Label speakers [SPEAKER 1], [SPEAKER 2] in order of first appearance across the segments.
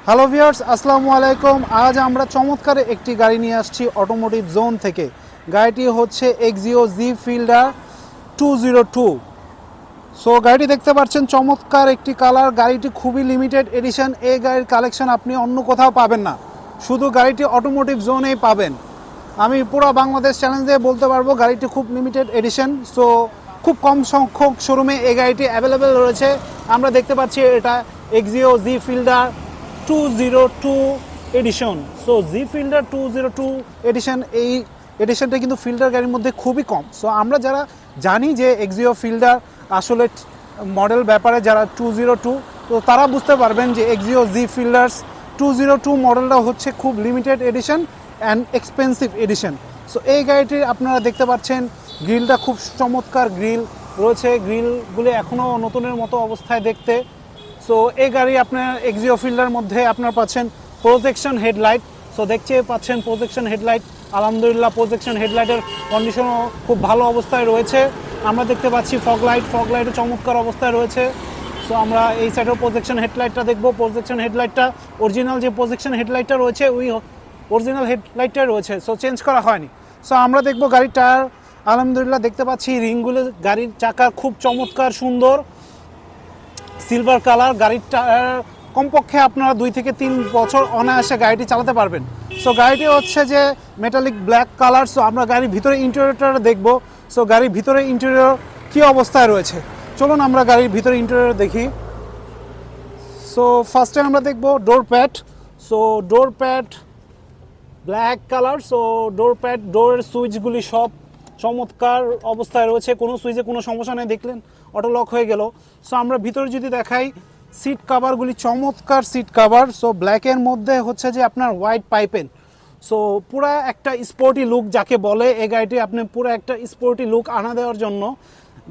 [SPEAKER 1] Hello viewers, আসসালামু আলাইকুম। আজ আমরা চমৎকার একটি গাড়ি নিয়ে আসছি অটোমোটিভ জোন থেকে। গাড়িটি হচ্ছে এক্সিও জি ফিল্ডার 202। সো গাড়িটি দেখতে পাচ্ছেন, চমৎকার একটি কালার। গাড়িটি খুবই লিমিটেড এডিশন। এই গাড়ির কালেকশন আপনি অন্য কোথাও পাবেন না, শুধু গাড়িটি অটোমোটিভ জোনেই পাবেন। আমি পুরো বাংলাদেশ চ্যালেঞ্জ দিয়ে বলতে পারবো গাড়িটি খুব লিমিটেড এডিশন। সো খুব কম সংখ্যক শোরুমে এই গাড়িটি অ্যাভেলেবেল রয়েছে। আমরা দেখতে পাচ্ছি এটা Axio G Fielder 202 edition. So G Fielder 202 edition, এই এডিশনটা কিন্তু ফিল্ডার গাড়ির মধ্যে খুবই কম। সো আমরা যারা জানি যে এক্সিও ফিল্ডার আসলে মডেল ব্যাপারে যারা 202, তো তারা বুঝতে পারবেন যে এক্সিও জি ফিল্ডার্স 202 মডেলটা হচ্ছে খুব limited edition and expensive edition. So এই গাড়িটির আপনারা দেখতে পাচ্ছেন গ্রিলটা খুব চমৎকার গ্রিল রয়েছে। গ্রিলগুলি এখনও নতুনের মতো অবস্থায় দেখতে। সো এই গাড়ি আপনার এক্সিও ফিল্ডার মধ্যে আপনারা পাচ্ছেন প্রজেকশন হেডলাইট। সো দেখতে পাচ্ছেন প্রজেকশন হেডলাইট, আলহামদুলিল্লাহ প্রজেকশন হেডলাইটের কন্ডিশনও খুব ভালো অবস্থায় রয়েছে। আমরা দেখতে পাচ্ছি ফগ লাইটও চমৎকার অবস্থায় রয়েছে। সো আমরা এই সাইডেও প্রজেকশন হেডলাইটটা দেখব। প্রজেকশন হেডলাইটটা অরিজিনাল যে প্রজেকশন হেডলাইটটা রয়েছে ওই অরিজিনাল হেডলাইটটাই রয়েছে, সো চেঞ্জ করা হয়নি। সো আমরা দেখব গাড়ির টায়ার, আলহামদুলিল্লাহ দেখতে পাচ্ছি রিংগুলো, গাড়ির চাকা খুব চমৎকার সুন্দর সিলভার কালার। গাড়ির টায়ার কমপক্ষে আপনারা 2 থেকে 3 বছর অনায়াসে গাড়িটি চালাতে পারবেন। সো গাড়িটি হচ্ছে যে মেটালিক ব্ল্যাক কালার। সো আমরা গাড়ির ভিতরে ইন্টেরিয়রটা দেখব। সো গাড়ির ভিতরে ইন্টেরিয়র কী অবস্থায় রয়েছে, চলুন আমরা গাড়ির ভিতরে ইন্টেরিয়র দেখি। সো ফার্স্টে আমরা দেখব door pad. So door pad black colour. So ডোরের সুইচগুলি সব চমৎকার অবস্থায় রয়েছে, কোনো সুইচে কোনো সমস্যা নেই। দেখলেন অটো লক হয়ে গেল। সো আমরা ভিতরে যদি দেখাই, সিট কাভারগুলি চমৎকার সিট কাভার। সো ব্ল্যাকের মধ্যে হচ্ছে যে আপনার হোয়াইট পাইপেন। সো পুরা একটা স্পোর্টি লুক যাকে বলে, এই গাড়িটি আপনি পুরো একটা স্পোর্টি লুক আনা দেওয়ার জন্য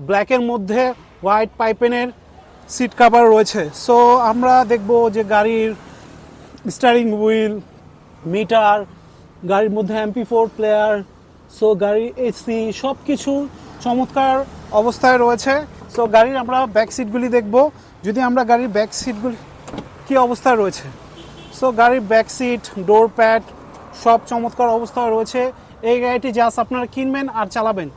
[SPEAKER 1] ব্ল্যাকের মধ্যে হোয়াইট পাইপেনের সিট কাভার রয়েছে। সো আমরা দেখব যে গাড়ির স্টিয়ারিং হুইল, মিটার, গাড়ির মধ্যে MP4 প্লেয়ার, সো গাড়ির এসি সব কিছু চমৎকার অবস্থায় রয়েছে। সো গাড়ির আমরা ব্যাক সিটগুলি দেখব। যদি আমরা গাড়ির ব্যাক সিটগুলি কী অবস্থায় রয়েছে, সো গাড়ির ব্যাক সিট, ডোর প্যাড সব চমৎকার অবস্থায় রয়েছে। এই গাড়িটি জাস্ট আপনারা কিনবেন আর চালাবেন।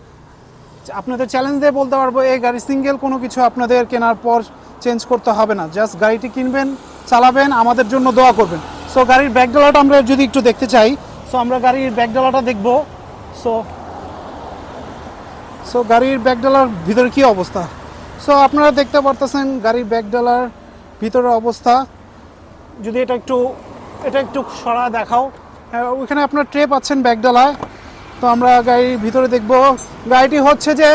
[SPEAKER 1] আপনাদের চ্যালেঞ্জ দিয়ে বলতে পারবো এই গাড়ি সিঙ্গেল কোনো কিছু আপনাদের কেনার পর চেঞ্জ করতে হবে না, জাস্ট গাড়িটি কিনবেন, চালাবেন, আমাদের জন্য দোয়া করবেন। সো গাড়ির ব্যাকডালাটা আমরা যদি একটু দেখতে চাই, সো আমরা গাড়ির ব্যাকডালাটা দেখব। সো গাড়ির ব্যাকডালার ভিতরে কী অবস্থা, সো আপনারা দেখতে পারতেছেন গাড়ির ব্যাকডালার ভিতরের অবস্থা। যদি এটা একটু সরা দেখাও, হ্যাঁ ওইখানে আপনার ট্রে পাচ্ছেন ব্যাকডালায়। তো আমরা গাড়ির ভিতরে দেখব। গাড়িটি হচ্ছে যে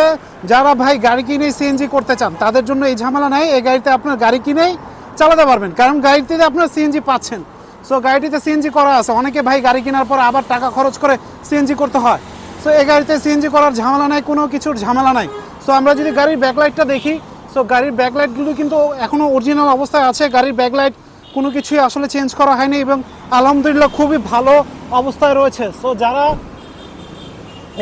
[SPEAKER 1] যারা ভাই গাড়ি কিনেই সিএনজি করতে চান তাদের জন্য এই ঝামেলা নাই। এই গাড়িতে আপনার গাড়ি কিনেই চালাতে পারবেন, কারণ গাড়িতে আপনার সিএনজি পাচ্ছেন। সো গাড়িটিতে সিএনজি করা আছে। অনেকে ভাই গাড়ি কেনার পর আবার টাকা খরচ করে সিএনজি করতে হয়। সো এই গাড়িতে সিএনজি করার ঝামেলা নাই, কোনো কিছুর ঝামেলা নাই। সো আমরা যদি গাড়ির ব্যাকলাইটটা দেখি, সো গাড়ির ব্যাকলাইটগুলো কিন্তু এখনও অরিজিনাল অবস্থায় আছে। গাড়ির ব্যাকলাইট কোনো কিছুই আসলে চেঞ্জ করা হয়নি এবং আলহামদুলিল্লাহ খুবই ভালো অবস্থায় রয়েছে। সো যারা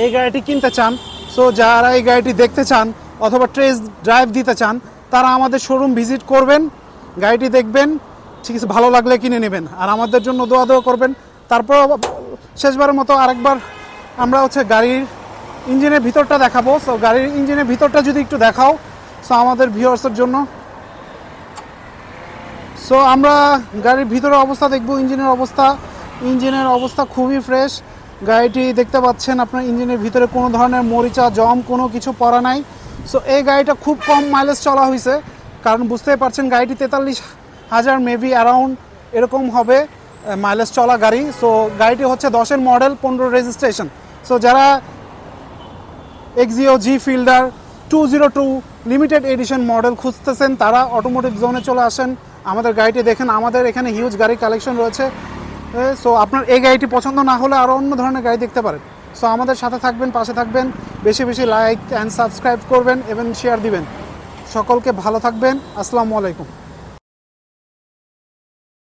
[SPEAKER 1] এই গাড়িটি কিনতে চান, সো যারা এই গাড়িটি দেখতে চান অথবা টেস্ট ড্রাইভ দিতে চান, তারা আমাদের শোরুম ভিজিট করবেন, গাড়িটি দেখবেন, ঠিক আছে, ভালো লাগলে কিনে নেবেন আর আমাদের জন্য দোয়া করবেন। তারপর শেষবারের মতো আরেকবার আমরা হচ্ছে গাড়ির ইঞ্জিনের ভিতরটা দেখাবো। সো গাড়ির ইঞ্জিনের ভিতরটা যদি একটু দেখাও, সো আমাদের ভিউয়ার্সের জন্য। সো আমরা গাড়ির ভিতরের অবস্থা দেখব। ইঞ্জিনের অবস্থা খুবই ফ্রেশ। গাড়িটি দেখতে পাচ্ছেন আপনার ইঞ্জিনের ভিতরে কোনো ধরনের মরিচা জম কোনো কিছু পড়া নাই। সো এই গাড়িটা খুব কম মাইলেজ চলা হয়েছে, কারণ বুঝতেই পারছেন গাড়িটি 43,000 মেবি অ্যারাউন্ড এরকম হবে মাইলেজ চলা গাড়ি। সো গাড়িটি হচ্ছে 10-এর মডেল, 15 রেজিস্ট্রেশন। সো যারা Axio G Fielder 202 limited edition model খুঁজতেছেন তারা অটোমোটিভ জোনে চলে আসেন, আমাদের গাড়িটি দেখেন। আমাদের এখানে হিউজ গাড়ির কালেকশন রয়েছে। সো আপনার এই গাড়িটি পছন্দ না হলে আরও অন্য ধরনের গাড়ি দেখতে পারেন। সো আমাদের সাথে থাকবেন, পাশে থাকবেন, বেশি বেশি লাইক অ্যান্ড সাবস্ক্রাইব করবেন এবং শেয়ার দিবেন। সকলকে ভালো থাকবেন। আসসালামু আলাইকুম।